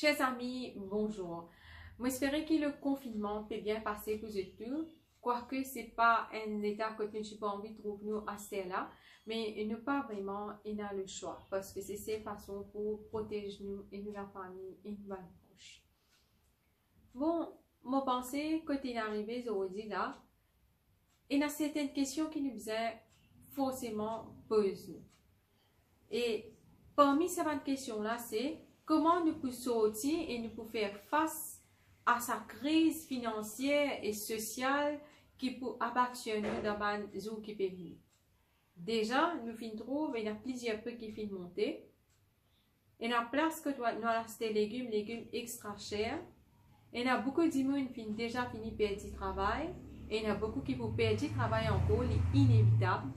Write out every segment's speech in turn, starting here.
Chers amis, bonjour. J'espère que le confinement peut bien passer pour vous tous, quoique ce n'est pas un état que je n'ai pas envie de trouver nous à là, mais nous pas vraiment le choix, parce que c'est cette façon pour protéger nous et nous la famille et nous les proches. Bon, moi pensée quand il est arrivé aujourd'hui là, il y a certaines questions qui nous ont forcément posées. Et parmi ces questions-là, c'est comment nous pouvons sortir et nous pouvons faire face à sa crise financière et sociale qui peut abattre nous dans les jours qui peuvent venir. Déjà, nous trouvons il y a plusieurs prix qui finissent monter. Il y a place que nous avons des légumes extra chers. Il y a beaucoup de gens qui ont déjà fini de perdre du travail. Et il y a beaucoup qui vont perdre du travail encore, c'est inévitable.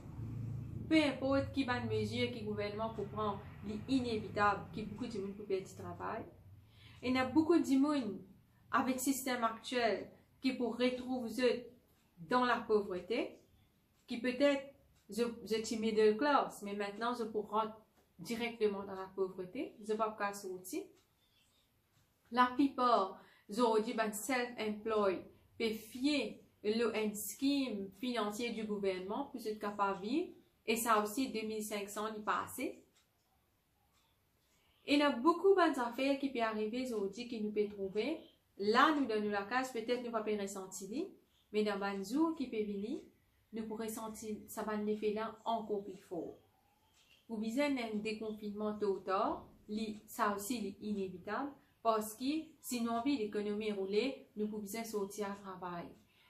Peu importe qui va mesure que le gouvernement peut prendre, c'est inévitable que beaucoup de gens perdent du travail. Il y a beaucoup de gens avec le système actuel qui pourraient retrouver dans la pauvreté, qui peut-être je suis middle class, mais maintenant je pourrais rentrer directement dans la pauvreté, je ne peux pas sortir. La plupart aujourd'hui self-employed peuvent fier un scheme financier du gouvernement pour être capable de vivre. Et ça aussi, 2500 n'est pas assez. Il y a beaucoup d'affaires qui peuvent arriver aujourd'hui, qui nous peuvent trouver. Là, nous donnons la case, peut-être nous ne pouvons pas ressentir, mais dans les jours qui peuvent venir, nous pourrons ressentir ça va l'effet là encore plus fort. Vous visez un déconfinement tôt ou tard, ça aussi est inévitable, parce que si nous avons l'économie rouler, nous pouvons sortir à travail.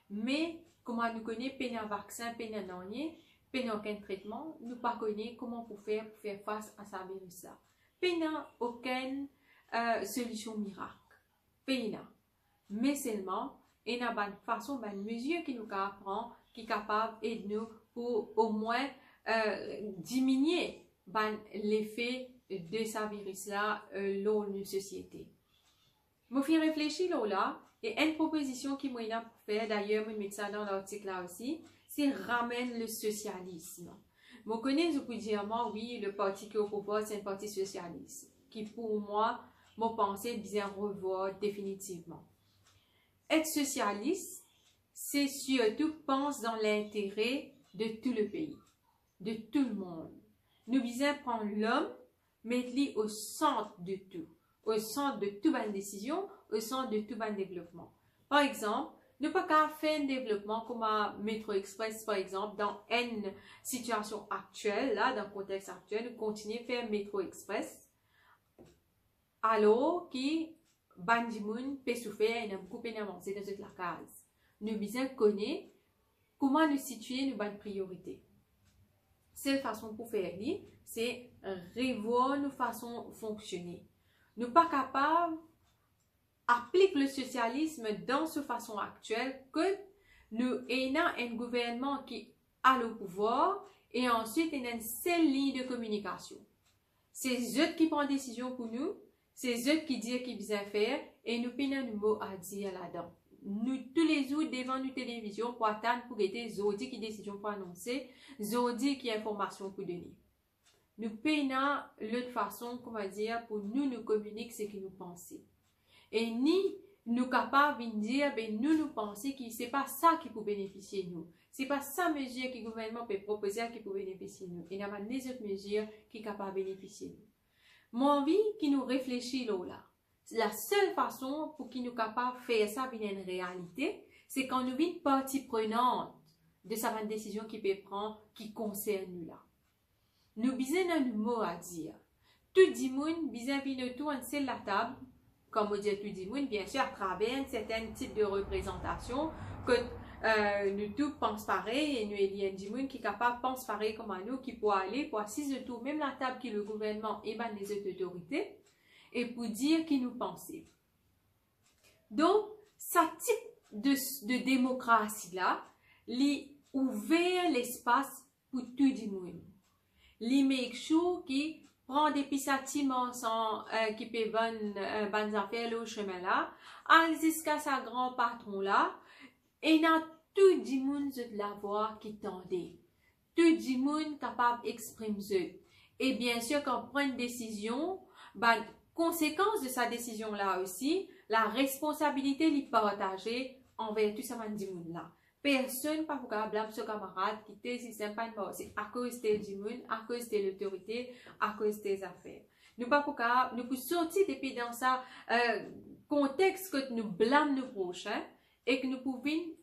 Mais, comme nous connaissons, peine un vaccin, peine un dernier, peine aucun traitement, nous ne connaissons pas comment faire face à ce virus-là. Peine aucune solution miracle. Peine. Mais seulement, il y a une façon, une mesure qui nous apprend, qui est capable d'aider nous pour au moins diminuer l'effet de ce virus-là dans notre société. Je me fais réfléchir là, et une proposition qui m'a pour faire, d'ailleurs, je mets ça dans l'article là aussi, c'est ramène le socialisme. Vous connaissez, je peux dire, moi, oui, le parti qui est au pouvoir, c'est un parti socialiste, qui pour moi, je pense bien revoir définitivement. Être socialiste, c'est surtout penser dans l'intérêt de tout le pays, de tout le monde. Nous visons prendre l'homme, mettre-le au centre de tout, au centre de toute bonne décision, au centre de tout bon développement. Par exemple, ne pas qu'à faire un développement comme un métro express, par exemple, dans une situation actuelle, là, dans le contexte actuel, nous continuer à faire un métro express, alors que Bandimoun peut souffrir et n'a beaucoup avancé dans toute la case. Nous devons connaître comment nous situer nos bonnes priorités. Cette façon pour faire, c'est revoir nos façons de fonctionner. Nous ne sommes pas capables d'appliquer le socialisme dans cette façon actuelle que nous ayons un gouvernement qui a le pouvoir et ensuite il y a une seule ligne de communication. C'est eux qui prennent des décisions pour nous, c'est eux qui disent ce qu'ils veulent faire et nous n'avons pas de mots à dire là-dedans. Nous, tous les jours, devant nos télévisions, pour attendre pour aider Zodi qui décision pour annoncer, Zodi qui information pour donner. Nous payons l'autre façon, comment dire, pour nous communiquer ce que nous pensons. Et ni nous capables de dire, ben nous pensons que ce n'est pas ça qui peut bénéficier nous. Ce n'est pas ça mesure que le gouvernement peut proposer qui peut bénéficier nous. Il y a des autres mesures qui sont capables de bénéficier nous. Mon envie qui nous réfléchit là. La seule façon pour qu'il nous capable de faire ça bien une réalité, c'est quand nous sommes partie prenante de sa décision qui peut prendre, qui concerne nous là. Nous avons un mot à dire. Tout le monde, vis-à-vis de tout, c'est la table, comme on dit tout le monde, bien sûr, à travers un certain type de représentation, que nous tous pensons pareil, et nous, il y a des gens qui sont capables de penser pareil comme nous, qui peuvent aller pour assiser de tout, même la table qui est le gouvernement et les autorités, et pour dire qui nous pensons. Donc, ce type de démocratie-là, il ouvert l'espace pour tout le monde. Il make sure qui prend des pissatiments qui peuvent bonnes affaires au chemin là, jusqu'à sa grand patron là, et dans tout le monde de la voix qui tendait. Tout le monde capable d'exprimer. Et bien sûr, quand on prend une décision, conséquence de sa décision là aussi, la responsabilité lui partagée envers tout ça dit là. Personne pas capable blâmer son camarade qui te système pas c'est à cause du monde, à cause de l'autorité, à cause des affaires. Nous pas capable, nous pouvons sortir depuis dans ça contexte que nous blâmons nos prochains et que nous pouvons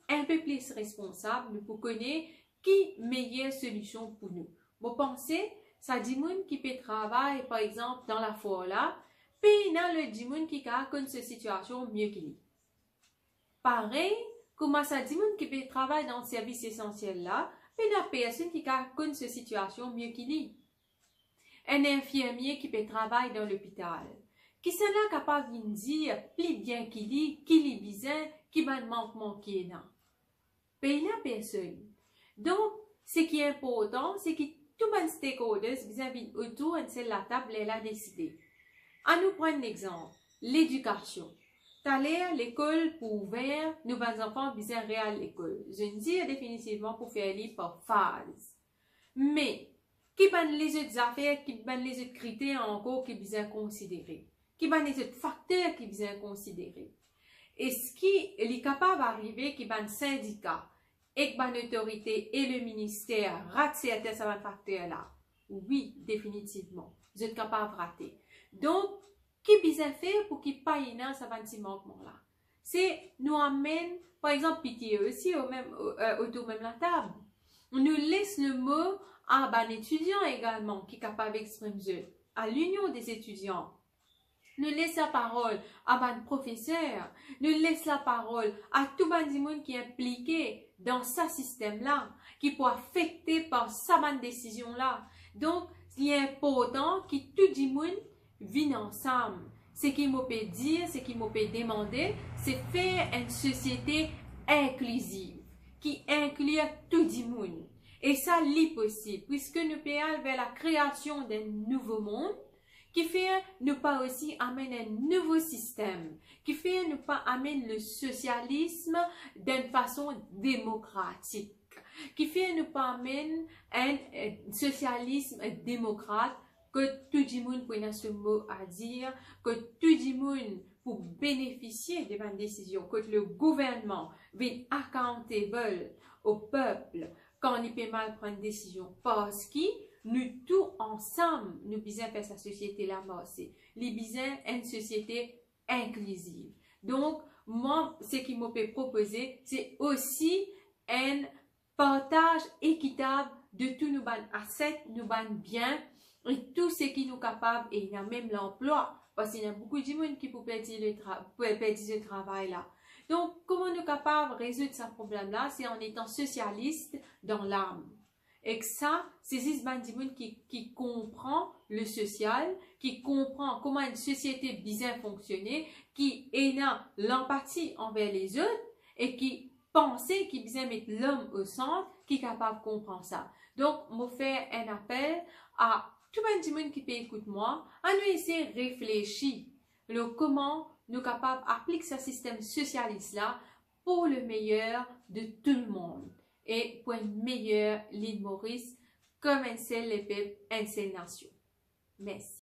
un peu plus responsables, nous pouvons connaître qui meilleure solution pour nous. Vous pensez, ça dit monde qui peut travailler par exemple dans la forêt là, puis il y a le dit monde qui a connu cette situation mieux qu'il est. Pareil, comment ça dit monde qui peut travailler dans le service essentiel là, puis il y a personne qui a connu cette situation mieux qu'il est. Un infirmier qui peut travailler dans l'hôpital, qui s'en est capable de dire plus bien qu'il est bizarre, qui va manquement qui est là. Puis il y a personne. Donc, ce qui est important, c'est que tout le monde stakeholders vis-à-vis autour de la table, elle a décidé. À nous prendre l'exemple, l'éducation. T'as l'air l'école pour ouvrir, nous enfants bien réel l'école. Je ne dis définitivement pour faire lire par phase. Mais, qui ban les autres affaires, qui ban les autres critères encore qui bien considérés? Qui ban les autres facteurs qui bien considérés? Est-ce qui est capable d'arriver qui ban syndicat? Et que l'autorité et le ministère ratent certains facteurs-là? Oui, définitivement. Vous êtes capable de rater. Donc, qui bien faire pour qu'il paye dans ce manquement-là? C'est nous amène, par exemple, pitié aussi autour même la table. On nous laisse le mot à un étudiant également qui est capable d'exprimer à l'union des étudiants. Nous laisse la parole à un professeur, nous laisse la parole à tout le monde qui est impliqué dans ce système-là, qui peut affecter par sa décision-là. Donc, il est important que tout le monde vienne ensemble. Ce qu'il m'a peut dire, ce qu'il m'a peut demander, c'est faire une société inclusive, qui inclut tout le monde. Et ça, c'est possible, puisque nous pouvons vers la création d'un nouveau monde, qui fait ne pas aussi amener un nouveau système, qui fait ne pas amener le socialisme d'une façon démocratique, qui fait ne pas amener un socialisme démocrate que tout le monde peut ce mot à dire, que tout le monde pour bénéficier de bonnes décisions, que le gouvernement soit accountable au peuple quand il peut mal prendre une décision, parce que nous tous ensemble, nous besoin faire sa société là c'est les besoin une société inclusive. Donc, moi, ce qui m'a peut proposer, c'est aussi un partage équitable de tous nos assets, nos biens et tout ce qui nous capable, et il y a même l'emploi, parce qu'il y a beaucoup de monde qui peut perdre le travail là. Donc, comment nous capables de résoudre ce problème-là, c'est en étant socialiste dans l'âme. Et que ça, c'est ce monde qui comprend le social, qui comprend comment une société bien fonctionner, qui a l'empathie envers les autres et qui pense qu'il bien mettre l'homme au centre, qui est capable de comprendre ça. Donc, je fais un appel à tout le monde qui peut écouter moi, à nous essayer de réfléchir comment nous sommes capables d'appliquer ce système socialiste-là pour le meilleur de tout le monde. Et pour une meilleure l'île Maurice, comme un seul les peuples, une seule nation. Merci.